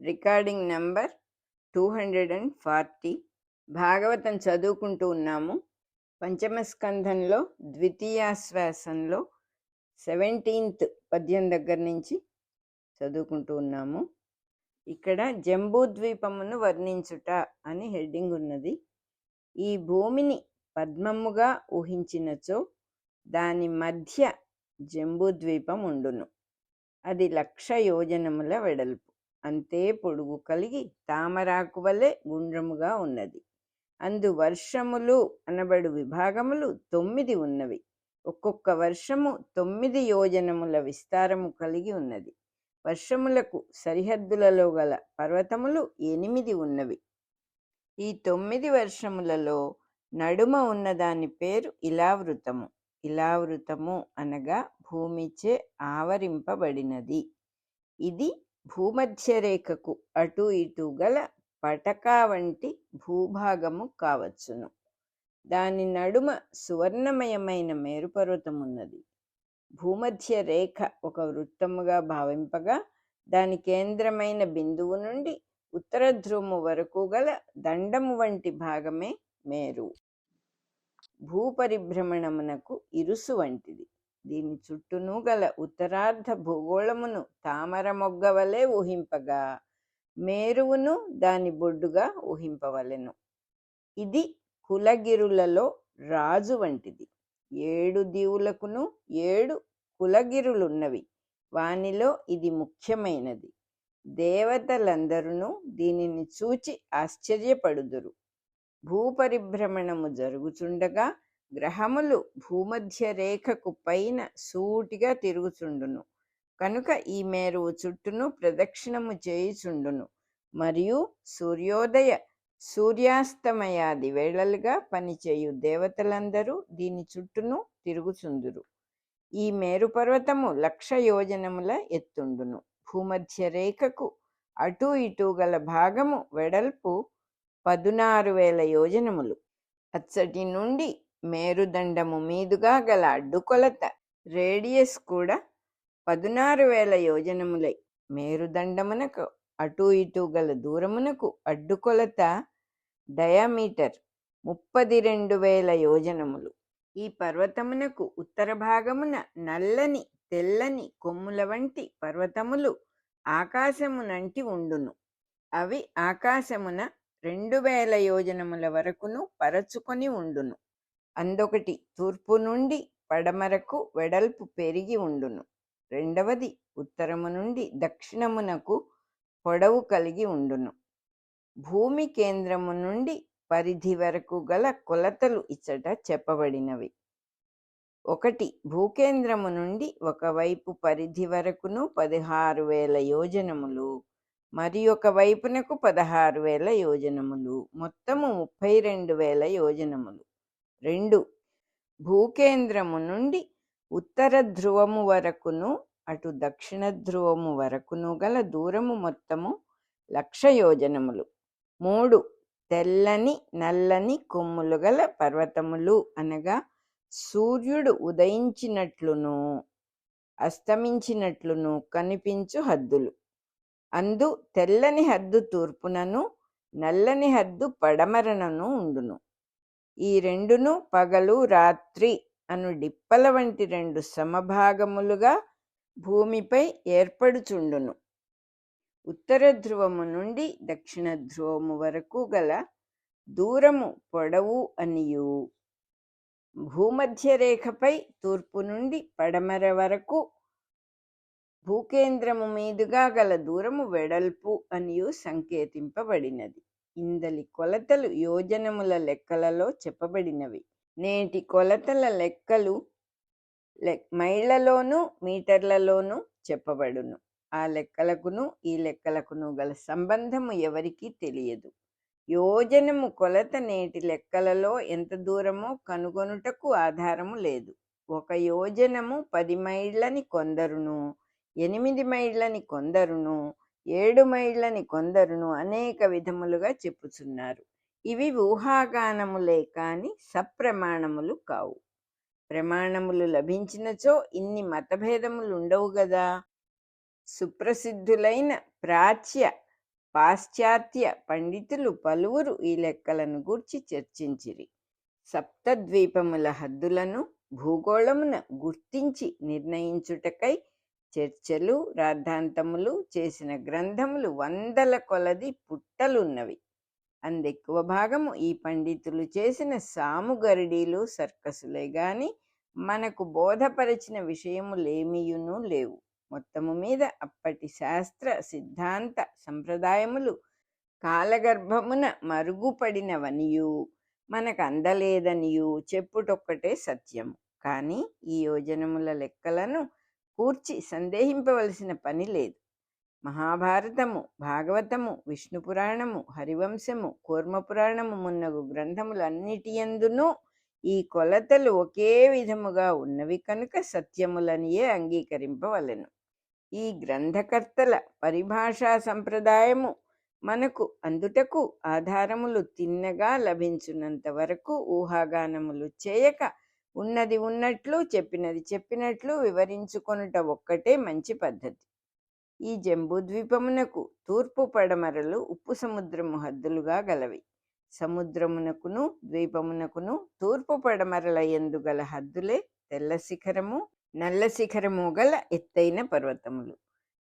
Recording number 240. Bhagavatam చదువుకుంటూ ఉన్నాము. పంచమ స్కంధంలో ద్వితీయాశ్వాసంలో 17th పద్యం దగ్గర నుంచి చదువుకుంటూ ఉన్నాము. ఇక్కడ జంబూద్వీపమును వర్ణించుట అని హెడ్డింగ్ ఉన్నది. ఈ భూమిని పద్మముగా ఊహించినచో దాని మధ్య జంబూద్వీపం ఉండును. అది 1,00,000 యోజనముల వెడల్పు, అంతే పొడుగు కలిగి తామరాకు వలె గుండ్రముగా ఉన్నది. అందు వర్షములు అనబడు విభాగములు 9 ఉన్నవి. ఒక్కొక్క వర్షము 9 యోజనముల విస్తారము కలిగి ఉన్నది. వర్షములకు సరిహద్దులలో గల పర్వతములు 8 ఉన్నవి. ఈ 9 వర్షములలో నడుమ ఉన్నదాని పేరు ఇలావృతము. ఇలావృతము అనగా భూమిచే ఆవరింపబడినది. ఇది భూమధ్యరేఖకు అటు ఇటు గల పటకా వంటి భూభాగము కావచ్చును. దాని నడుమ సువర్ణమయమైన మేరుపర్వతం ఉన్నది. భూమధ్య రేఖ ఒక వృత్తముగా భావింపగా దాని కేంద్రమైన బిందువు నుండి ఉత్తర ధ్రువము వరకు గల దండము వంటి భాగమే మేరు. భూపరిభ్రమణమునకు ఇరుసు వంటిది. దీని చుట్టూను గల ఉత్తరార్ధ భూగోళమును తామర మొగ్గ వలె ఊహింపగా మేరువును దాని బొడ్డుగా ఊహింపవలెను. ఇది కులగిరులలో రాజు వంటిది. 7 దీవులకును 7 కులగిరులున్నవి. వానిలో ఇది ముఖ్యమైనది. దేవతలందరూ దీనిని చూచి ఆశ్చర్యపడుదురు. భూపరిభ్రమణము జరుగుచుండగా గ్రహములు భూమధ్య రేఖకు పైన సూటిగా తిరుగుచుండును. కనుక ఈ మేరువు చుట్టూను ప్రదక్షిణము చేయుచుండును. మరియు సూర్యోదయ సూర్యాస్తమయాది వేళలుగా పనిచేయు దేవతలందరూ దీని చుట్టూను తిరుగుచుందురు. ఈ మేరు పర్వతము 1,00,000 యోజనముల ఎత్తుండును. భూమధ్య రేఖకు అటు ఇటు గల భాగము వెడల్పు 16,000 యోజనములు. అచ్చటి నుండి మేరుదండము మీదుగా గల అడ్డుకొలత రేడియస్ కూడా 16,000 యోజనములై మేరుదండమునకు అటు ఇటు గల దూరమునకు అడ్డుకొలత డయామీటర్ 32,000 యోజనములు. ఈ పర్వతమునకు ఉత్తర భాగమున నల్లని తెల్లని కొమ్ముల వంటి పర్వతములు ఆకాశమునంటి ఉండును. అవి ఆకాశమున 2,000 యోజనముల వరకును పరచుకొని ఉండును. అందొకటి తూర్పు నుండి పడమరకు వెడల్పు పెరిగి ఉండును. రెండవది ఉత్తరము నుండి దక్షిణమునకు పొడవు కలిగి ఉండును. భూమి కేంద్రము నుండి పరిధి వరకు గల కొలతలు ఇచ్చట చెప్పబడినవి. 1 భూకేంద్రము నుండి ఒకవైపు పరిధి వరకును 16,000 యోజనములు, మరి ఒక వైపునకు 16,000 యోజనములు, మొత్తము 32,000 యోజనములు. 2 భూకేంద్రము నుండి ఉత్తర ధ్రువము వరకును అటు దక్షిణ ధ్రువము వరకును గల దూరము మొత్తము 1,00,000 యోజనములు. 3 తెల్లని నల్లని కొమ్ములు గల పర్వతములు అనగా సూర్యుడు ఉదయించినట్లును అస్తమించినట్లును కనిపించు హద్దులు. అందు తెల్లని హద్దు తూర్పునను నల్లని హద్దు పడమరనను ఉండును. ఈ రెండును పగలు రాత్రి అను డిప్పల వంటి 2 సమభాగములుగా భూమిపై ఏర్పడుచుండును. ఉత్తర ధ్రువము నుండి దక్షిణ ధ్రువము వరకు గల దూరము పొడవు అనియు, భూమధ్య రేఖపై తూర్పు నుండి పడమర వరకు భూకేంద్రము మీదుగా గల దూరము వెడల్పు అనియు సంకేతింపబడినది. ఇందలి కొలతలు యోజనముల లెక్కలలో చెప్పబడినవి. నేటి కొలతల లెక్కలు మైళ్లలోనూ మీటర్లలోనూ చెప్పబడును. ఆ లెక్కలకును ఈ లెక్కలకును గల సంబంధము ఎవరికీ తెలియదు. యోజనము కొలత నేటి లెక్కలలో ఎంత దూరమో కనుగొనుటకు ఆధారము లేదు. 1 యోజనము 10 మైళ్ళని కొందరును, 8 మైళ్ళని కొందరును, 7 మైళ్ళని కొందరును అనేక విధములుగా చెప్పుచున్నారు. ఇవి ఊహాగానములే కాని సప్రమాణములు కావు. ప్రమాణములు లభించినచో ఇన్ని మతభేదములు ఉండవు గదా. సుప్రసిద్ధులైన ప్రాచ్య పాశ్చాత్య పండితులు పలువురు ఈ లెక్కలను గూర్చి చర్చించిరి. సప్తద్వీపముల హద్దులను భూగోళమున గుర్తించి నిర్ణయించుటకై చర్చలు రాద్ధాంతములు చేసిన గ్రంథములు వందల కొలది పుట్టలున్నవి. అందెక్కువ భాగము ఈ పండితులు చేసిన సాముగరిడీలు సర్కసులే గాని మనకు బోధపరిచిన విషయములేమియును లేవు. మొత్తము మీద అప్పటి శాస్త్ర సిద్ధాంత సంప్రదాయములు కాలగర్భమున మరుగుపడినవనియు మనకు అందలేదనియు చెప్పుటొక్కటే సత్యము. కానీ ఈ యోజనముల లెక్కలను కూర్చి సందేహింపవలసిన పని లేదు. మహాభారతము, భాగవతము, విష్ణు పురాణము, హరివంశము, కూర్మపురాణము మున్నగు గ్రంథములన్నిటియందునూ ఈ కొలతలు ఒకే విధముగా ఉన్నవి కనుక సత్యములనియే అంగీకరింపవలెను. ఈ గ్రంథకర్తల పరిభాషా సంప్రదాయము మనకు అందుటకు ఆధారములు తిన్నగా లభించున్నంత వరకు ఊహాగానములు చేయక ఉన్నది ఉన్నట్లు చెప్పినది చెప్పినట్లు వివరించుకొనుట ఒక్కటే మంచి పద్ధతి. ఈ జంబూద్వీపమునకు తూర్పు పడమరలు ఉప్పు సముద్రము హద్దులుగా గలవి. సముద్రమునకును ద్వీపమునకును తూర్పు పడమరల యందు గల హద్దులే తెల్ల శిఖరము నల్ల శిఖరము గల ఎత్తైన పర్వతములు.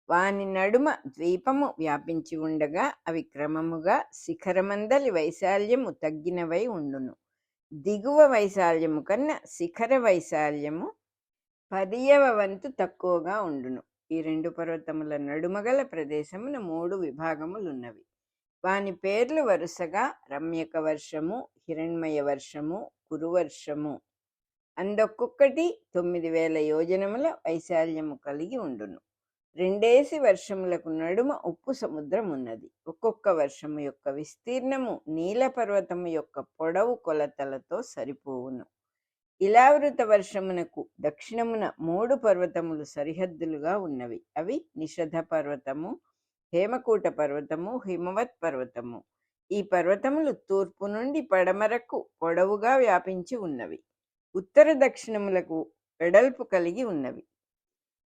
వాని నడుమ ద్వీపము వ్యాపించి ఉండగా అవి క్రమముగా శిఖరమందలి వైశాల్యము తగ్గినవై ఉండును. దిగువ వైశాల్యము కన్నా శిఖర వైశాల్యము 10వ వంతు తక్కువగా ఉండును. ఈ రెండు పర్వతముల నడుమగల ప్రదేశమున 3 విభాగములున్నవి. వాని పేర్లు వరుసగా రమ్యక వర్షము, హిరణ్మయ వర్షము, కురువర్షము. అందొక్కొక్కటి 9000 యోజనముల వైశాల్యము కలిగి ఉండును. 2 వర్షములకు నడుమ ఉప్పు సముద్రం ఉన్నది. ఒక్కొక్క వర్షము యొక్క విస్తీర్ణము నీల పర్వతము యొక్క పొడవు కొలతలతో సరిపోవును. ఇలావృత వర్షమునకు దక్షిణమున 3 పర్వతములు సరిహద్దులుగా ఉన్నవి. అవి నిషధ పర్వతము, హేమకూట పర్వతము, హిమవత్ పర్వతము. ఈ పర్వతములు తూర్పు నుండి పడమరకు పొడవుగా వ్యాపించి ఉన్నవి. ఉత్తర దక్షిణములకు వెడల్పు కలిగి ఉన్నవి.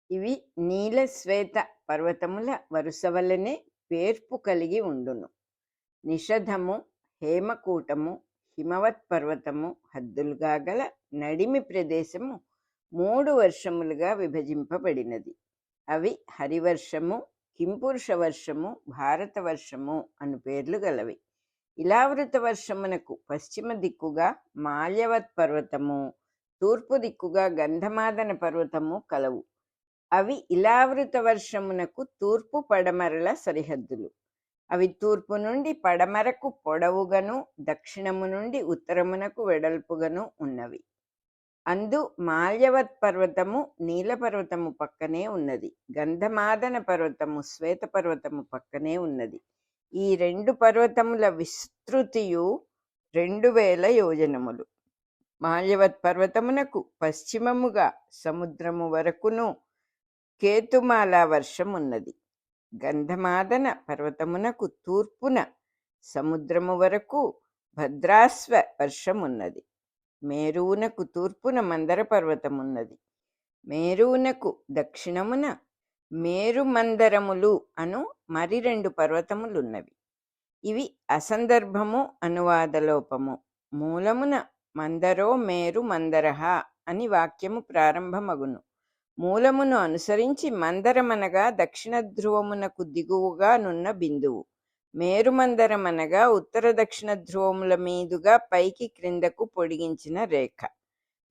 ఇవి నీల శ్వేత పర్వతముల వరుస వల్లనే పేర్పు కలిగి ఉండును. నిషధము, హేమకూటము, హిమవత్ పర్వతము హద్దులుగా గల నడిమి ప్రదేశము 3 వర్షములుగా విభజింపబడినది. అవి హరివర్షము, కింపురుష వర్షము, భారత వర్షము అను పేర్లు గలవి. ఇలావృత వర్షమునకు పశ్చిమ దిక్కుగా మాల్యవత్ పర్వతము, తూర్పు దిక్కుగా గంధమాదన పర్వతము కలవు. అవి ఇలావృత వర్షమునకు తూర్పు పడమరల సరిహద్దులు. అవి తూర్పు నుండి పడమరకు పొడవుగను దక్షిణము నుండి ఉత్తరమునకు వెడల్పుగను ఉన్నవి. అందు మాల్యవత్ పర్వతము నీలపర్వతము పక్కనే ఉన్నది. గంధమాదన పర్వతము శ్వేత పర్వతము పక్కనే ఉన్నది. ఈ 2 పర్వతముల విస్తృతియు 2000 యోజనములు. మాల్యవత్ పర్వతమునకు పశ్చిమముగా సముద్రము వరకును కేతుమాల వర్షం ఉన్నది. గంధమాదన పర్వతమునకు తూర్పున సముద్రము వరకు భద్రాశ్వ వర్షం ఉన్నది. మేరువునకు తూర్పున మందర పర్వతమున్నది. మేరువునకు దక్షిణమున మేరుమందరములు అను మరి 2 పర్వతములున్నవి. ఇవి అసందర్భము అనువాదలోపము. మూలమున మందరో మేరు మందరహ అని వాక్యము ప్రారంభమగును. మూలమును అనుసరించి మందరమనగా దక్షిణ ధ్రువమునకు దిగువగా నున్న బిందువు, మేరుమందరమనగా ఉత్తర దక్షిణ ధ్రువముల మీదుగా పైకి క్రిందకు పొడిగించిన రేఖ.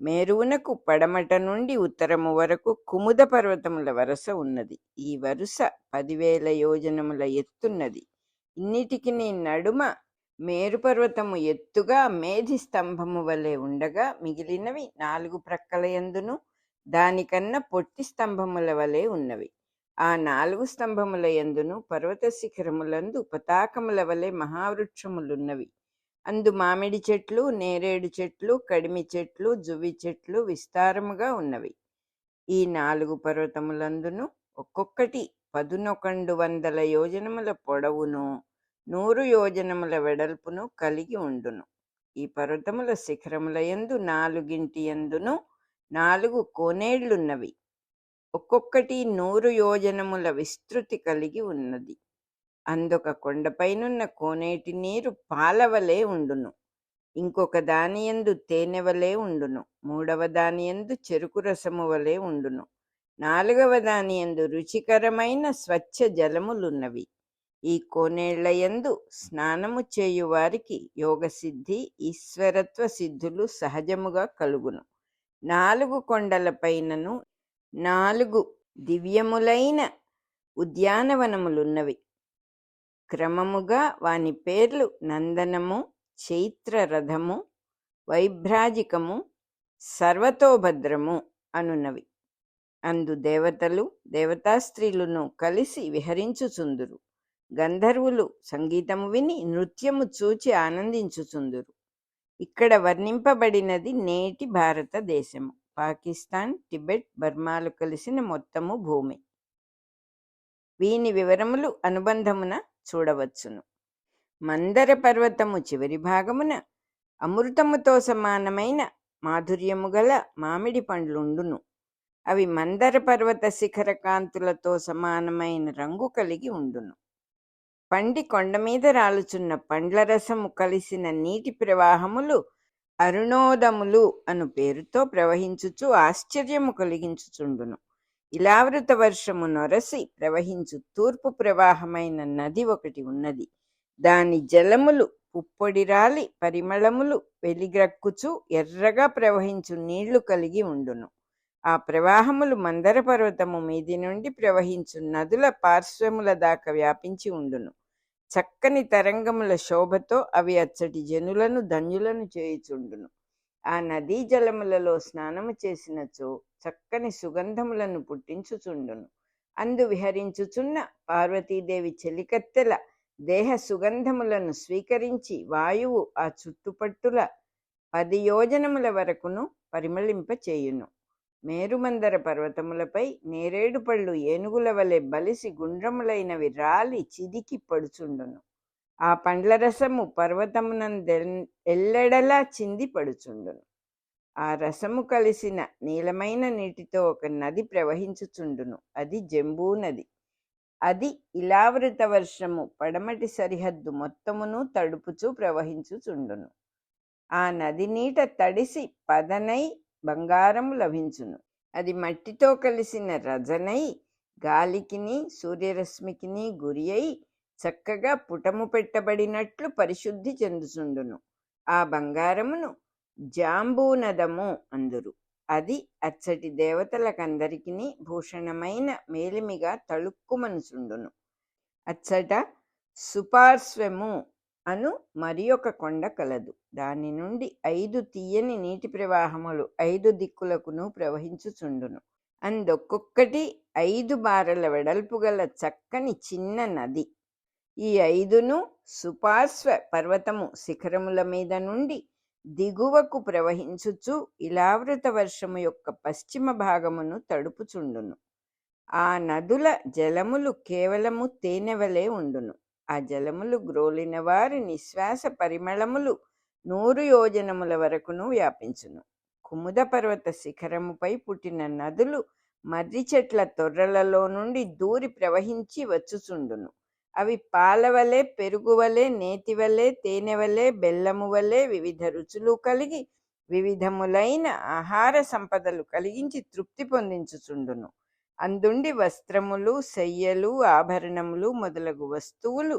మేరువునకు పడమట నుండి ఉత్తరము వరకు కుముద పర్వతముల వరుస ఉన్నది. ఈ వరుస 10,000 యోజనముల ఎత్తున్నది. ఇన్నిటికి నడుమ మేరు పర్వతము ఎత్తుగా మేధి స్తంభము వలె ఉండగా మిగిలినవి 4 ప్రక్కలయందును దానికన్నా పొట్టి స్తంభముల వలె ఉన్నవి. ఆ 4 స్తంభముల యందును పర్వత శిఖరములందు పతాకముల వలె మహావృక్షములున్నవి. అందు మామిడి చెట్లు, నేరేడు చెట్లు, కడిమి చెట్లు, జువ్వి చెట్లు విస్తారముగా ఉన్నవి. ఈ 4 పర్వతములందును ఒక్కొక్కటి 1100 యోజనముల పొడవును 100 యోజనముల వెడల్పును కలిగి ఉండును. ఈ పర్వతముల శిఖరముల యందు 4 యందును 4 కోనేళ్లున్నవి. ఒక్కొక్కటి 100 యోజనముల విస్తృతి కలిగి ఉన్నది. అందొక కొండపైనున్న కోనేటి నీరు పాలవలే ఉండును. ఇంకొక దానియందు తేనెవలే ఉండును. మూడవ దానియందు చెరుకు రసము వలె ఉండును. నాలుగవ దానియందు రుచికరమైన స్వచ్ఛ జలములున్నవి. ఈ కోనేళ్లయందు స్నానము చేయువారికి యోగసిద్ధి, ఈశ్వరత్వ సిద్ధులు సహజముగా కలుగును. 4 కొండలపైనను 4 దివ్యములైన ఉద్యానవనములున్నవి. క్రమముగా వాని పేర్లు నందనము, చైత్రరథము, వైభ్రాజికము, సర్వతోభద్రము అనున్నవి. అందు దేవతలు దేవతాస్త్రీలును కలిసి విహరించుచుందురు. గంధర్వులు సంగీతము విని నృత్యము చూచి ఆనందించుచుందురు. ఇక్కడ వర్ణింపబడినది నేటి భారతదేశము. పాకిస్తాన్, టిబెట్, బర్మాలు కలిసిన మొత్తము భూమి. వీని వివరములు అనుబంధమున చూడవచ్చును. మందర పర్వతము చివరి భాగమున అమృతముతో సమానమైన మాధుర్యము గల మామిడి పండ్లుండును. అవి మందర పర్వత శిఖర కాంతులతో సమానమైన రంగు కలిగి ఉండును. పండి కొండ మీద రాలుచున్న పండ్ల రసము కలిసిన నీటి ప్రవాహములు అరుణోదములు అను పేరుతో ప్రవహించుచు ఆశ్చర్యము కలిగించుచుండును. ఇలావృత వర్షము నొరసి ప్రవహించు తూర్పు ప్రవాహమైన నది ఒకటి ఉన్నది. దాని జలములు పుప్పొడి రాలి పరిమళములు వెలిగ్రక్కుచు ఎర్రగా ప్రవహించు నీళ్లు కలిగి ఉండును. ఆ ప్రవాహములు మందర పర్వతము మీది నుండి ప్రవహించు నదుల పార్శ్వముల దాకా వ్యాపించి ఉండును. చక్కని తరంగముల శోభతో అవి అచ్చటి జనులను ధన్యులను చేయుచుండును. ఆ నదీ జలములలో స్నానము చేసినచో చక్కని సుగంధములను పుట్టించుచుండును. అందు విహరించుచున్న పార్వతీదేవి చెలికత్తెల దేహ సుగంధములను స్వీకరించి వాయువు ఆ చుట్టుపట్టుల 10 యోజనముల వరకును పరిమళింపచేయును. మేరుమందర పర్వతములపై నేరేడు పళ్ళు ఏనుగుల వలె బలిసి గుండ్రములైనవి రాలి చిదికి పడుచుండును. ఆ పండ్ల రసము పర్వతమునందెల్లెడలా చింది పడుచుండును. ఆ రసము కలిసిన నీలమైన నీటితో ఒక నది ప్రవహించుచుండును. అది జంబూ నది. అది ఇలావృత వర్షము పడమటి సరిహద్దు మొత్తమును తడుపుచూ ప్రవహించుచుండును. ఆ నది నీట తడిసి పదనై బంగారము లభించును. అది మట్టితో కలిసిన రజనై గాలికిని సూర్యరశ్మికిని గురి అయి చక్కగా పుటము పెట్టబడినట్లు పరిశుద్ధి చెందుచుండును. ఆ బంగారమును జాంబూనదము అందురు. అది అచ్చటి దేవతలకందరికిని భూషణమైన మేలిమిగా తళుక్కుమనుచుండును. అచ్చట సుపార్శ్వము అను మరి ఒక కొండ కలదు. దాని నుండి 5 తీయని నీటి ప్రవాహములు 5 దిక్కులకును ప్రవహించుచుండును. అందొక్కొక్కటి 5 బారల వెడల్పు గల చక్కని చిన్న నది. ఈ 5ను సుపార్శ్వ పర్వతము శిఖరముల మీద నుండి దిగువకు ప్రవహించుచు ఇలావృత వర్షము యొక్క పశ్చిమ భాగమును తడుపుచుండును. ఆ నదుల జలములు కేవలము తేనెవలే ఉండును. ఆ జలములు గ్రోలిన వారి నిశ్వాస పరిమళములు 100 యోజనముల వరకును వ్యాపించును. కుముద పర్వత శిఖరముపై పుట్టిన నదులు మర్రి చెట్ల తొర్రలలో నుండి దూరి ప్రవహించి వచ్చుచుండును. అవి పాలవలే, పెరుగువలే, నేతివలే, తేనెవలే, బెల్లము వలె వివిధ రుచులు కలిగి వివిధములైన ఆహార సంపదలు కలిగించి తృప్తి పొందించుచుండును. అందుండి వస్త్రములు, శయ్యలు, ఆభరణములు మొదలగు వస్తువులు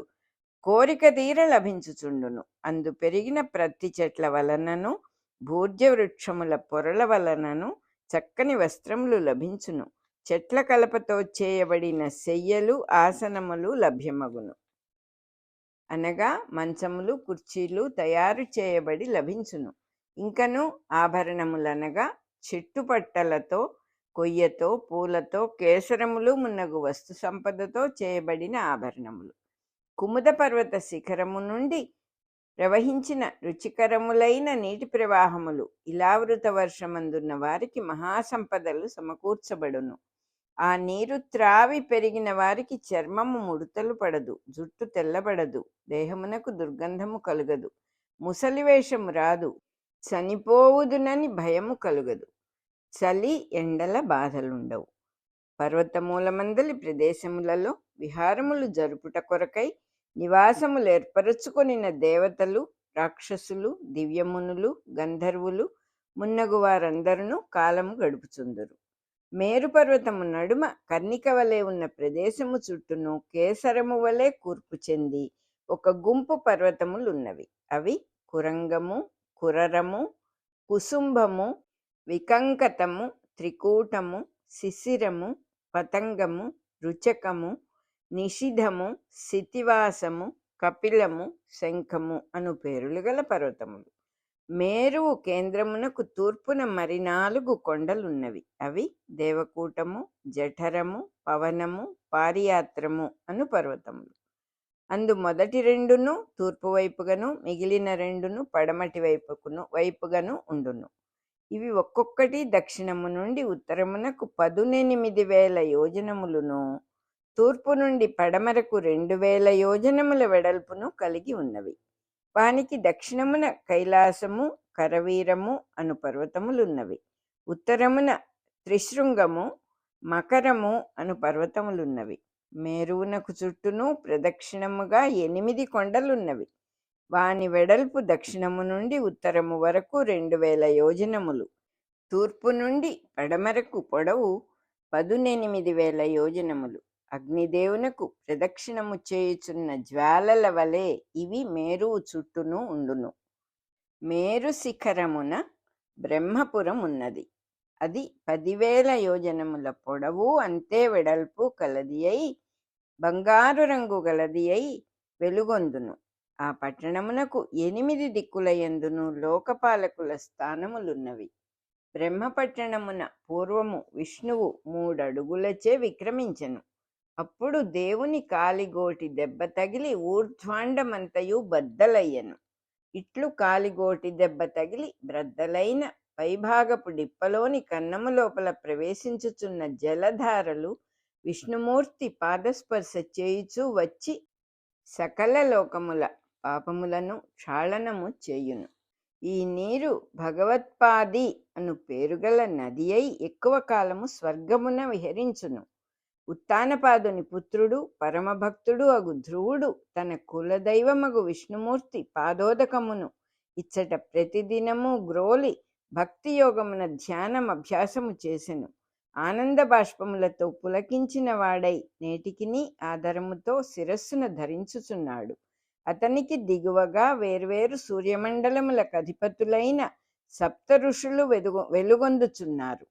కోరిక తీర లభించుచుండును. అందు పెరిగిన ప్రతి చెట్ల వలనను భూర్జ వృక్షముల పొరల వలనను చక్కని వస్త్రములు లభించును. చెట్ల కలపతో చేయబడిన శయ్యలు, ఆసనములు లభ్యమగును. అనగా మంచములు, కుర్చీలు తయారు చేయబడి లభించును. ఇంకను ఆభరణములనగా చెట్టుపట్టలతో, కొయ్యతో, పూలతో, కేసరములు మున్నగు వస్తు సంపదతో చేయబడిన ఆభరణములు. కుముద పర్వత శిఖరము నుండి ప్రవహించిన రుచికరములైన నీటి ప్రవాహములు ఇలావృత వర్షమందున్న వారికి మహాసంపదలు సమకూర్చబడును. ఆ నీరు త్రావి పెరిగిన వారికి చర్మము ముడతలు పడదు, జుట్టు తెల్లబడదు, దేహమునకు దుర్గంధము కలుగదు, ముసలివేషము రాదు, చనిపోవుదునని భయము కలుగదు, చలి ఎండల బాధలుండవు. పర్వతమూలమందలి ప్రదేశములలో విహారములు జరుపుట కొరకై నివాసములు ఏర్పరచుకొనిన దేవతలు, రాక్షసులు, దివ్యమునులు, గంధర్వులు మున్నగు వారందరూ కాలము గడుపుచుందురు. మేరు పర్వతము నడుమ కర్ణిక వలె ఉన్న ప్రదేశము చుట్టూను కేసరము వలె కూర్పు చెంది ఒక గుంపు పర్వతములున్నవి. అవి కురంగము, కురరము, కుసుంభము, వికంకతము, త్రికూటము, శిశిరము, పతంగము, రుచకము, నిషిధము, శితివాసము, కపిలము, శంఖము అను పేరులు గల పర్వతములు. మేరువు కేంద్రమునకు తూర్పున మరి 4 కొండలున్నవి. అవి దేవకూటము, జఠరము, పవనము, పారియాత్రము అను పర్వతములు. అందు మొదటి 2 తూర్పు వైపుగను, మిగిలిన 2 పడమటి వైపుగను ఉండును. ఇవి ఒక్కొక్కటి దక్షిణము నుండి ఉత్తరమునకు 18,000 యోజనములను, తూర్పు నుండి పడమరకు 2,000 యోజనముల వెడల్పును కలిగి ఉన్నవి. వానికి దక్షిణమున కైలాసము, కరవీరము అను పర్వతములున్నవి. ఉత్తరమున త్రిశృంగము, మకరము అను పర్వతములున్నవి. మేరువునకు చుట్టూను ప్రదక్షిణముగా 8 కొండలున్నవి. వాని వెడల్పు దక్షిణము నుండి ఉత్తరము వరకు 2,000 యోజనములు, తూర్పు నుండి పడమరకు పొడవు 18,000 యోజనములు. అగ్నిదేవునకు ప్రదక్షిణము చేయుచున్న జ్వాలల వలె ఇవి మేరువు చుట్టూను ఉండును. మేరు శిఖరమున బ్రహ్మపురం ఉన్నది. అది 10,000 యోజనముల పొడవు, అంతే వెడల్పు కలది అయి బంగారు రంగు గలది అయి వెలుగొందును. ఆ పట్టణమునకు 8 దిక్కులయందును లోకపాలకుల స్థానములున్నవి. బ్రహ్మపట్టణమున పూర్వము విష్ణువు 3 అడుగులచే విక్రమించెను. అప్పుడు దేవుని కాలిగోటి దెబ్బ తగిలి ఊర్ధ్వాండమంతయు బద్దలయ్యను. ఇట్లు కాలిగోటి దెబ్బ తగిలి బ్రద్దలైన పైభాగపు డిప్పలోని కన్నము లోపల ప్రవేశించుచున్న జలధారలు విష్ణుమూర్తి పాదస్పర్శ చేయుచూ వచ్చి సకల లోకముల పాపములను క్షాళనము చేయును. ఈ నీరు భగవత్పాది అను పేరుగల నది అయి ఎక్కువ కాలము స్వర్గమున విహరించును. ఉత్తానపాదుని పుత్రుడు, పరమభక్తుడు అగు ధ్రువుడు తన కులదైవమగు విష్ణుమూర్తి పాదోదకమును ఇచ్చట ప్రతిదినము గ్రోలి భక్తియోగమున ధ్యానం అభ్యాసము చేసెను. ఆనంద బాష్పములతో పులకించిన వాడై నేటికిని ఆదరముతో శిరస్సును ధరించుచున్నాడు. అతనికి దిగువగా వేర్వేరు సూర్యమండలములకు అధిపతులైన సప్త ఋషులు వెలుగొందుచున్నారు.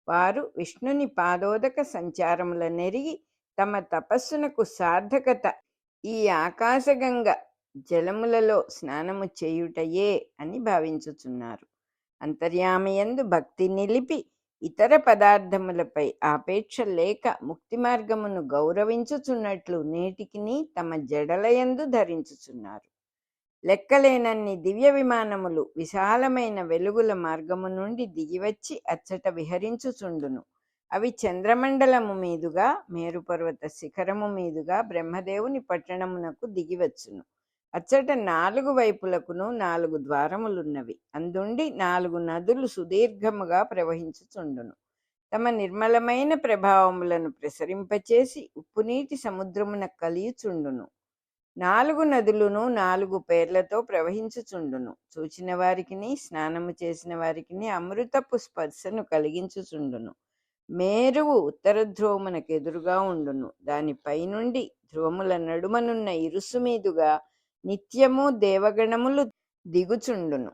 వారు విష్ణుని పాదోదక సంచారముల నెరిగి తమ తపస్సునకు సార్థకత ఈ ఆకాశగంగ జలములలో స్నానము చేయుటయే అని భావించుచున్నారు. అంతర్యామియందు భక్తి నిలిపి ఇతర పదార్థములపై ఆపేక్ష లేక ముక్తి మార్గమును గౌరవించుచున్నట్లు నేటికిని తమ జడలయందు ధరించుచున్నారు. లెక్కలేనన్ని దివ్య విమానములు విశాలమైన వెలుగుల మార్గము నుండి దిగివచ్చి అచ్చట విహరించుచుండును. అవి చంద్రమండలము మీదుగా, మేరుపర్వత శిఖరము మీదుగా బ్రహ్మదేవుని పట్టణమునకు దిగివచ్చును. అచ్చట 4 వైపులకును 4 ద్వారములున్నవి. అందుండి 4 నదులు సుదీర్ఘముగా ప్రవహించుచుండును. తమ నిర్మలమైన ప్రభావములను ప్రసరింపచేసి ఉప్పునీటి సముద్రమున కలియుచుండును. 4 నదులను 4 పేర్లతో ప్రవహించుచుండును. చూచిన వారికిని స్నానము చేసిన వారికిని అమృతపు స్పర్శను కలిగించుచుండును. మేరువు ఉత్తర ధ్రువమునకు ఎదురుగా ఉండును. దానిపై నుండి ధ్రువముల నడుమనున్న ఇరుసు మీదుగా నిత్యము దేవగణములు దిగుచుండును.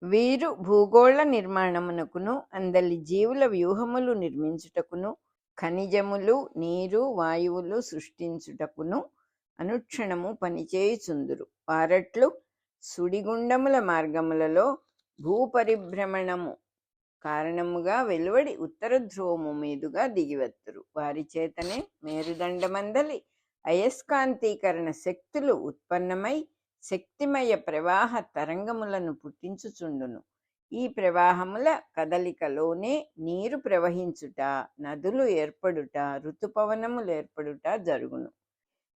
వీరు భూగోళ నిర్మాణమునకును అందలి జీవుల వ్యూహములు నిర్మించుటకును ఖనిజములు, నీరు, వాయువులు సృష్టించుటకును అనుక్షణము పనిచేయుచుందురు. వారట్లు సుడిగుండముల మార్గములలో భూపరిభ్రమణము కారణముగా వెలువడి ఉత్తర ధ్రువము మీదుగా దిగివత్తురు. వారి చేతనే మేరుదండమందలి అయస్కాంతీకరణ శక్తులు ఉత్పన్నమై శక్తిమయ ప్రవాహ తరంగములను పుట్టించుచుండును. ఈ ప్రవాహముల కదలికలోనే నీరు ప్రవహించుట, నదులు ఏర్పడుట, ఋతుపవనములు ఏర్పడుట జరుగును.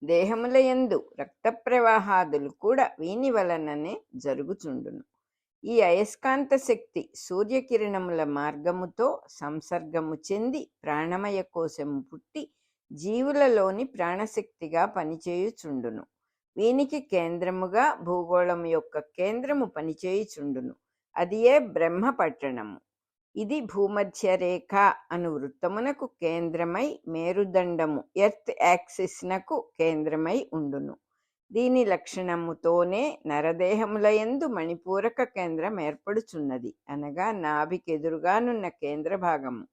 దేహములయందు రక్త ప్రవాహాదులు కూడా వీని వలననే జరుగుచుండును. ఈ అయస్కాంత శక్తి సూర్యకిరణముల మార్గముతో సంసర్గము చెంది ప్రాణమయ కోశము పుట్టి జీవులలోని ప్రాణశక్తిగా పనిచేయుచుండును. వీనికి కేంద్రముగా భూగోళము యొక్క కేంద్రము పనిచేయుచుండును. అది ఏ బ్రహ్మ పట్టణము. ఇది భూమధ్య రేఖ అను వృత్తమునకు కేంద్రమై మేరుదండము ఎర్త్ యాక్సిస్నకు కేంద్రమై ఉండును. దీని లక్షణముతోనే నరదేహములయందు మణిపూరక కేంద్రం ఏర్పడుచున్నది. అనగా నాభికెదురుగానున్న కేంద్ర భాగము.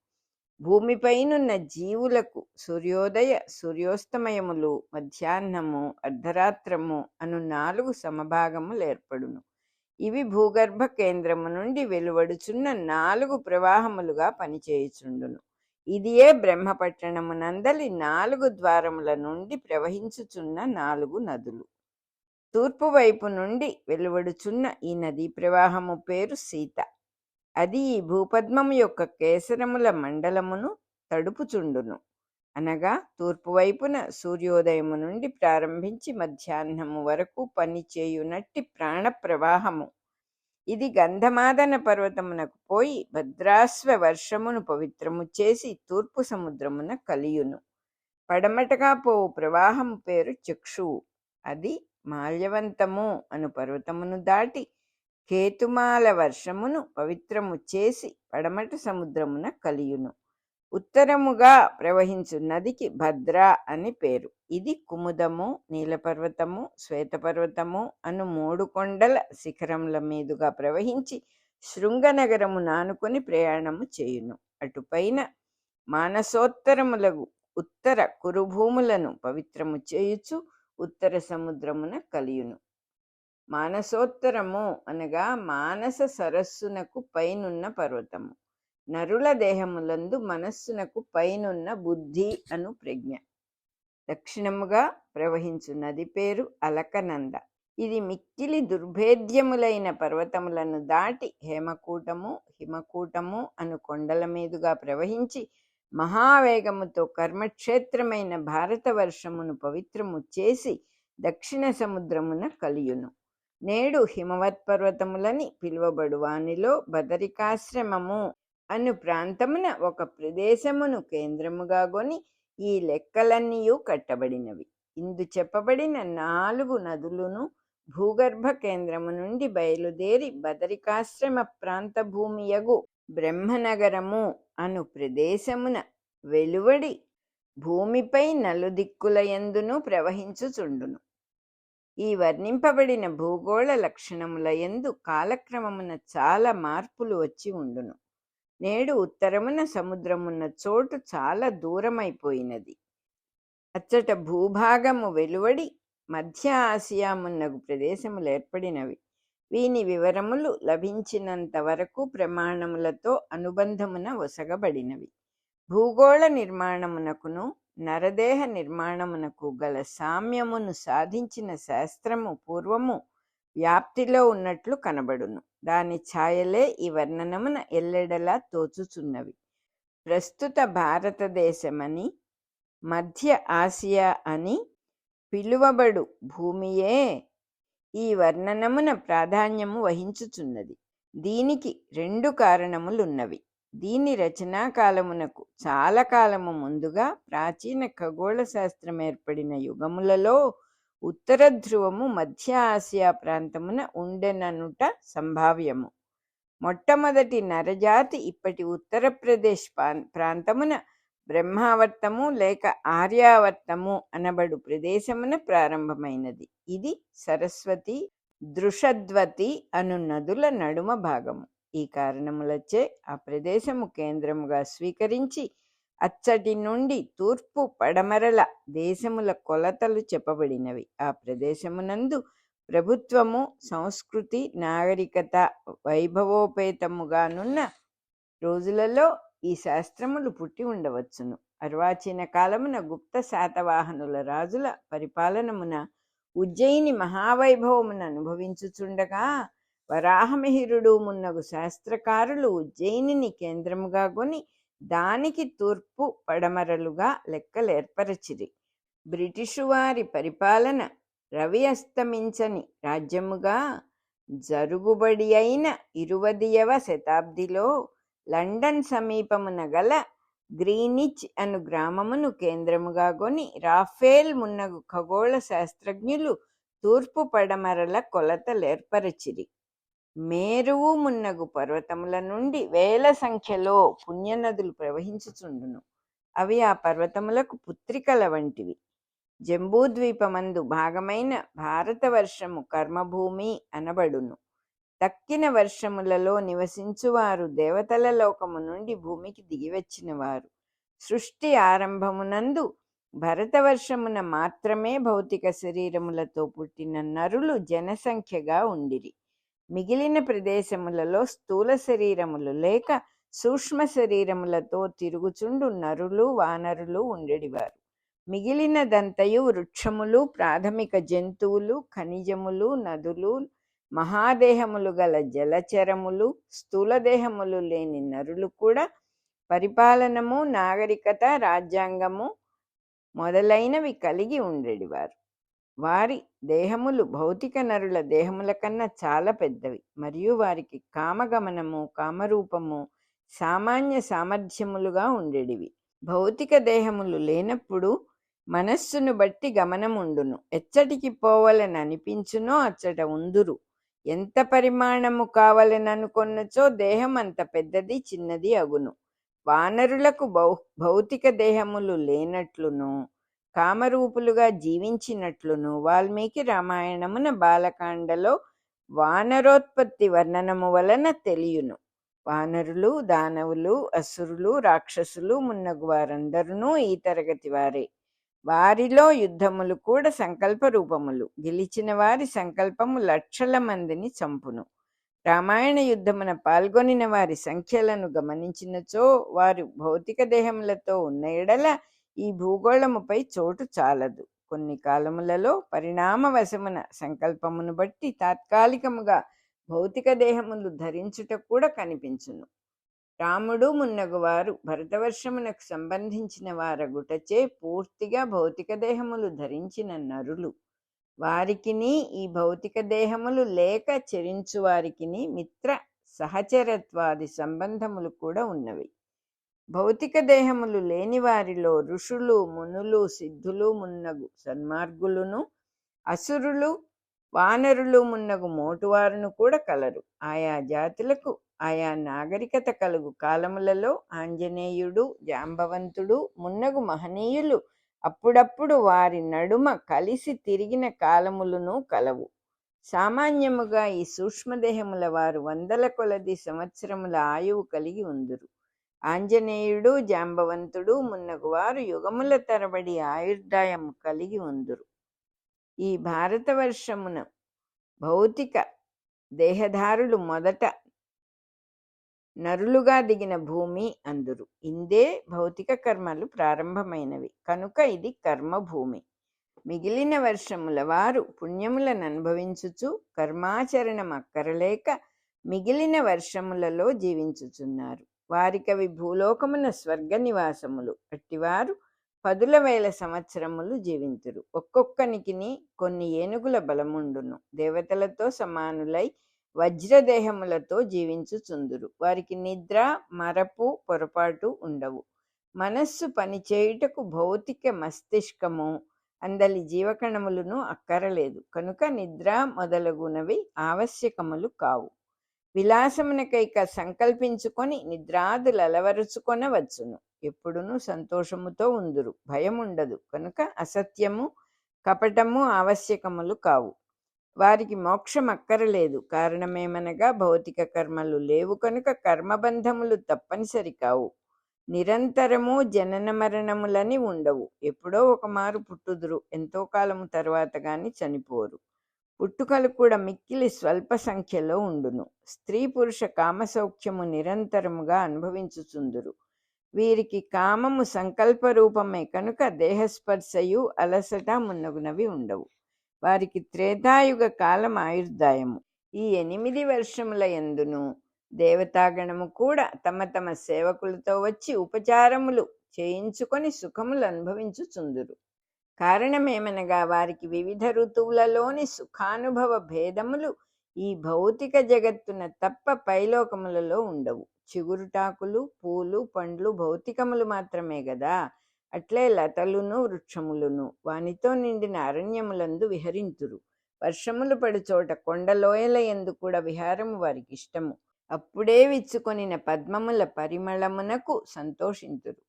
భూమిపైనున్న జీవులకు సూర్యోదయ సూర్యోస్తమయములు, మధ్యాహ్నము, అర్ధరాత్రము అను 4 సమభాగములు ఏర్పడును. ఇవి భూగర్భ కేంద్రము నుండి వెలువడుచున్న 4 ప్రవాహములుగా పనిచేయుచుండును. ఇదియే బ్రహ్మపట్టణమునందలి 4 ద్వారముల నుండి ప్రవహించుచున్న 4 నదులు. తూర్పు వైపు నుండి వెలువడుచున్న ఈ నదీ ప్రవాహము పేరు సీత. అది ఈ భూపద్మము యొక్క కేసరముల మండలమును తడుపుచుండును. అనగా తూర్పు వైపున సూర్యోదయము నుండి ప్రారంభించి మధ్యాహ్నము వరకు పనిచేయునట్టి ప్రాణ ప్రవాహము. ఇది గంధమాదన పర్వతమునకు పోయి భద్రాశ్వ వర్షమును పవిత్రము చేసి తూర్పు సముద్రమున కలియును. పడమటగా పోవు ప్రవాహము పేరు చక్షువు. అది మాల్యవంతము అను పర్వతమును దాటి కేతుమాల వర్షమును పవిత్రము చేసి పడమట సముద్రమున కలియును. ఉత్తరముగా ప్రవహించు నదికి భద్ర అని పేరు. ఇది కుముదము, నీలపర్వతము, శ్వేతపర్వతము అను 3 కొండల శిఖరముల మీదుగా ప్రవహించి శృంగనగరమును ఆనుకొని ప్రయాణము చేయును. అటుపైన మానసోత్తరములకు ఉత్తర కురుభూములను పవిత్రము చేయుచు ఉత్తర సముద్రమున కలియును. మానసోత్తరము అనగా మానస సరస్సునకు పైనున్న పర్వతము. నరుల దేహములందు మనస్సునకు పైనున్న బుద్ధి అను ప్రజ్ఞ. దక్షిణముగా ప్రవహించు నది పేరు అలకనంద. ఇది మిక్కిలి దుర్భేద్యములైన పర్వతములను దాటి హేమకూటము, హిమకూటము అను కొండల మీదుగా ప్రవహించి మహావేగముతో కర్మక్షేత్రమైన భారతవర్షమును పవిత్రము చేసి దక్షిణ సముద్రమున కలియును. నేడు హిమవత్ పర్వతములని పిలువబడు వానిలో బదరికాశ్రమము అను ప్రాంతమున ఒక ప్రదేశమును కేంద్రముగా గొని ఈ లెక్కలన్నీయూ కట్టబడినవి. ఇందు చెప్పబడిన 4 నదులను భూగర్భ కేంద్రము నుండి బయలుదేరి బదరికాశ్రమ ప్రాంత భూమియగు బ్రహ్మనగరము అను ప్రదేశమున వెలువడి భూమిపై నలుదిక్కులయందును ప్రవహించుచుండును. ఈ వర్ణింపబడిన భూగోళ లక్షణములయందు కాలక్రమమున చాలా మార్పులు వచ్చి ఉండును. నేడు ఉత్తరమున సముద్రమున్న చోటు చాలా దూరమైపోయినది. అచ్చట భూభాగము వెలువడి మధ్య ఆసియామున్నగు ప్రదేశములు ఏర్పడినవి. వీని వివరములు లభించినంత వరకు ప్రమాణములతో అనుబంధమున ఒసగబడినవి. భూగోళ నిర్మాణమునకును నరదేహ నిర్మాణమునకు గల సామ్యమును సాధించిన శాస్త్రము పూర్వము వ్యాప్తిలో ఉన్నట్లు కనబడును. దాని ఛాయలే ఈ వర్ణనమున ఎల్లెడలా తోచుచున్నవి. ప్రస్తుత భారతదేశమని మధ్య ఆసియా అని పిలువబడు భూమియే ఈ వర్ణనమున ప్రాధాన్యము వహించుచున్నది. దీనికి 2 కారణములున్నవి. దీని రచనా కాలమునకు చాలా కాలము ముందుగా ప్రాచీన ఖగోళ శాస్త్రం ఏర్పడిన యుగములలో ఉత్తర ధ్రువము మధ్య ఆసియా ప్రాంతమున ఉండెననుట సంభావ్యము. మొట్టమొదటి నరజాతి ఇప్పటి ఉత్తరప్రదేశ్ ప్రాంతమున బ్రహ్మావర్తము లేక ఆర్యావర్తము అనబడు ప్రదేశమున ప్రారంభమైనది. ఇది సరస్వతి, దృషద్వతి అను నదుల నడుమ భాగము. ఈ కారణములచే ఆ ప్రదేశము కేంద్రముగా స్వీకరించి అచ్చటి నుండి తూర్పు పడమరల దేశముల కొలతలు చెప్పబడినవి. ఆ ప్రదేశమునందు ప్రభుత్వము, సంస్కృతి, నాగరికత వైభవోపేతముగానున్న రోజులలో ఈ శాస్త్రములు పుట్టి ఉండవచ్చును. అర్వాచీన కాలమున గుప్త శాతవాహనుల రాజుల పరిపాలనమున ఉజ్జయిని మహావైభవమును అనుభవించుచుండగా వరాహమిహిరుడు మున్నగు శాస్త్రకారులు ఉజ్జయినిని కేంద్రముగా కొని దానికి తూర్పు పడమరలుగా లెక్కలేర్పరచిరి. బ్రిటిషు వారి పరిపాలన రవి అస్తమించని రాజ్యముగా జరుగుబడి అయిన 20వ శతాబ్దిలో లండన్ సమీపమున గల గ్రీనిచ్ అను గ్రామమును కేంద్రముగా కొని రాఫేల్ మున్నగు ఖగోళ శాస్త్రజ్ఞులు తూర్పు పడమరల కొలతలేర్పరచిరి. మేరువు మున్నగు పర్వతముల నుండి వేల సంఖ్యలో పుణ్యనదులు ప్రవహించుచుండును. అవి ఆ పర్వతములకు పుత్రికల వంటివి. జంబూద్వీపమందు భాగమైన భారతవర్షము కర్మభూమి అనబడును. తక్కిన వర్షములలో నివసించువారు దేవతల లోకము నుండి భూమికి దిగివచ్చినవారు. సృష్టి ఆరంభమునందు భరతవర్షమున మాత్రమే భౌతిక శరీరములతో పుట్టిన నరులు జనసంఖ్యగా ఉండిరి. మిగిలిన ప్రదేశములలో స్థూల శరీరములు లేక సూక్ష్మ శరీరములతో తిరుగుచుండు నరులు వానరులు ఉండేవారు. మిగిలినదంతయు వృక్షములు, ప్రాథమిక జంతువులు, ఖనిజములు, నదులు, మహాదేహములు గల జలచరములు, స్థూలదేహములు లేని నరులు కూడా పరిపాలనము, నాగరికత, రాజ్యాంగము మొదలైనవి కలిగి ఉండేవారు. వారి దేహములు భౌతిక నరుల దేహముల కన్నా చాలా పెద్దవి మరియు వారికి కామగమనము, కామరూపము సామాన్య సామర్థ్యములుగా ఉండేటివి. భౌతిక దేహములు లేనప్పుడు మనస్సును బట్టి గమనముండును. ఎచ్చటికి పోవాలని అనిపించునో అచ్చట ఉందురు. ఎంత పరిమాణము కావాలననుకొన్నచో దేహం అంత పెద్దది చిన్నది అగును. వానరులకు భౌతిక దేహములు లేనట్లును కామరూపులుగా జీవించినట్లును వాల్మీకి రామాయణమున బాలకాండలో వానరోత్పత్తి వర్ణనము వలన తెలియును. వానరులు, దానవులు, అసురులు, రాక్షసులు మున్నగు వారందరూ ఈ తరగతి వారే. వారిలో యుద్ధములు కూడా సంకల్ప రూపములు. గెలిచిన వారి సంకల్పము లక్షల మందిని చంపును. రామాయణ యుద్ధమున పాల్గొనిన వారి సంఖ్యలను గమనించినచో వారు భౌతిక దేహములతో ఉన్న ఎడల ఈ భూగోళముపై చోటు చాలదు. కొన్ని కాలములలో పరిణామవశమున సంకల్పమును బట్టి తాత్కాలికముగా భౌతిక దేహములు ధరించుట కూడా కనిపించును. రాముడు మున్నగువారు భరతవర్షమునకు సంబంధించిన వారగుటచే పూర్తిగా భౌతిక దేహములు ధరించిన నరులు. వారికిని ఈ భౌతిక దేహములు లేక చెరించు వారికిని మిత్ర సహచరత్వాది సంబంధములు కూడా ఉన్నవి. భౌతిక దేహములు లేని వారిలో ఋషులు, మునులు, సిద్ధులు మున్నగు సన్మార్గులును, అసురులు, వానరులు మున్నగు మోటువారును కూడా కలరు. ఆయా జాతులకు ఆయా నాగరికత కలుగు కాలములలో ఆంజనేయుడు, జాంబవంతుడు మున్నగు మహనీయులు అప్పుడప్పుడు వారి నడుమ కలిసి తిరిగిన కాలములను కలవు. సామాన్యముగా ఈ సూక్ష్మదేహముల వారు వందల కొలది సంవత్సరముల ఆయువు కలిగి ఉందురు. ఆంజనేయుడు, జాంబవంతుడు మున్నగు వారు యుగముల తరబడి ఆయుర్దాయము కలిగి ఉందురు. ఈ భారతవర్షమున భౌతిక దేహధారులు మొదట నరులుగా దిగిన భూమి అందురు. ఇందే భౌతిక కర్మలు ప్రారంభమైనవి కనుక ఇది కర్మభూమి. మిగిలిన వర్షముల వారు పుణ్యములను అనుభవించుచు కర్మాచరణం అక్కరలేక మిగిలిన వర్షములలో జీవించుచున్నారు. వారికవి భూలోకమున స్వర్గ నివాసములు. అట్టివారు 10,000 సంవత్సరములు జీవింతురు. ఒక్కొక్కనికిని కొన్ని ఏనుగుల బలముండును. దేవతలతో సమానులై వజ్రదేహములతో జీవించుచుందురు. వారికి నిద్ర, మరపు, పొరపాటు ఉండవు. మనస్సు పనిచేయుటకు భౌతిక మస్తిష్కము అందలి జీవకణములను అక్కరలేదు కనుక నిద్ర మొదలగునవి ఆవశ్యకములు కావు. విలాసమునకైక సంకల్పించుకొని నిద్రాదులు అలవరుచుకొనవచ్చును. ఎప్పుడునూ సంతోషముతో ఉందురు. భయం ఉండదు కనుక అసత్యము, కపటము ఆవశ్యకములు కావు. వారికి మోక్షం అక్కరలేదు. కారణమేమనగా భౌతిక కర్మలు లేవు కనుక కర్మబంధములు తప్పనిసరి కావు. నిరంతరము జనన మరణములని ఉండవు. ఎప్పుడో ఒకమారు పుట్టుదురు. ఎంతో కాలము తర్వాత గాని చనిపోరు. పుట్టుకలు కూడా మిక్కిలి స్వల్ప సంఖ్యలో ఉండును. స్త్రీ పురుష కామసౌఖ్యము నిరంతరముగా అనుభవించుచుందురు. వీరికి కామము సంకల్ప రూపమే కనుక దేహస్పర్శయు అలసట మున్నగునవి ఉండవు. వారికి త్రేతాయుగ కాలం ఆయుర్దాయము. ఈ 8 వర్షముల యందును దేవతాగణము కూడా తమ తమ సేవకులతో వచ్చి ఉపచారములు చేయించుకొని సుఖములు అనుభవించుచుందురు. కారణమేమనగా వారికి వివిధ ఋతువులలోని సుఖానుభవ భేదములు ఈ భౌతిక జగత్తున తప్ప పైలోకములలో ఉండవు. చిగురుటాకులు, పూలు, పండ్లు భౌతికములు మాత్రమే గదా. అట్లే లతలును వృక్షములును వానితో నిండిన అరణ్యములందు విహరింతురు. వర్షములు పడు చోట కొండలోయల యందు కూడా విహారము వారికి ఇష్టము. అప్పుడే విచ్చుకొనిన పద్మముల పరిమళమునకు సంతోషింతురు.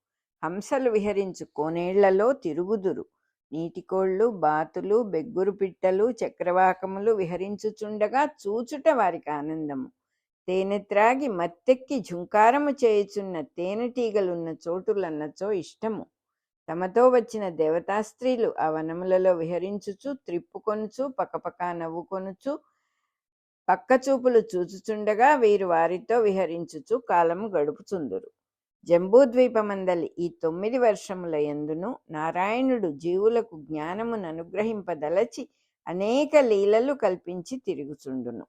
హంసలు విహరించు కోనేళ్లలో తిరుగుదురు. నీటికోళ్ళు, బాతులు, బెగ్గురు పిట్టలు, చక్రవాకములు విహరించుచుండగా చూచుట వారికి ఆనందము. తేనె త్రాగి మత్తెక్కి ఝుంకారము చేయుచున్న తేనెటీగలున్న చోటులన్నచో ఇష్టము. తమతో వచ్చిన దేవతాస్త్రీలు ఆ వనములలో విహరించుచు త్రిప్పుకొనుచు పకపకా నవ్వుకొనుచు పక్కచూపులు చూచుచుండగా వీరు వారితో విహరించుచు కాలము గడుపుచుందురు. జంబూద్వీపమందలి ఈ 9 వర్షముల యందును నారాయణుడు జీవులకు జ్ఞానమును అనుగ్రహింపదలచి అనేక లీలలు కల్పించి తిరుగుచుండును.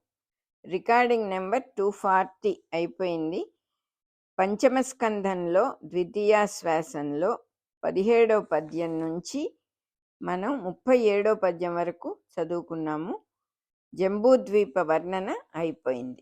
రికార్డింగ్ నెంబర్ 240 అయిపోయింది. పంచమ స్కంధంలో ద్వితీయ శ్వాసంలో 17వ పద్యం నుంచి మనం 37వ పద్యం వరకు చదువుకున్నాము. జంబూద్వీప వర్ణన అయిపోయింది.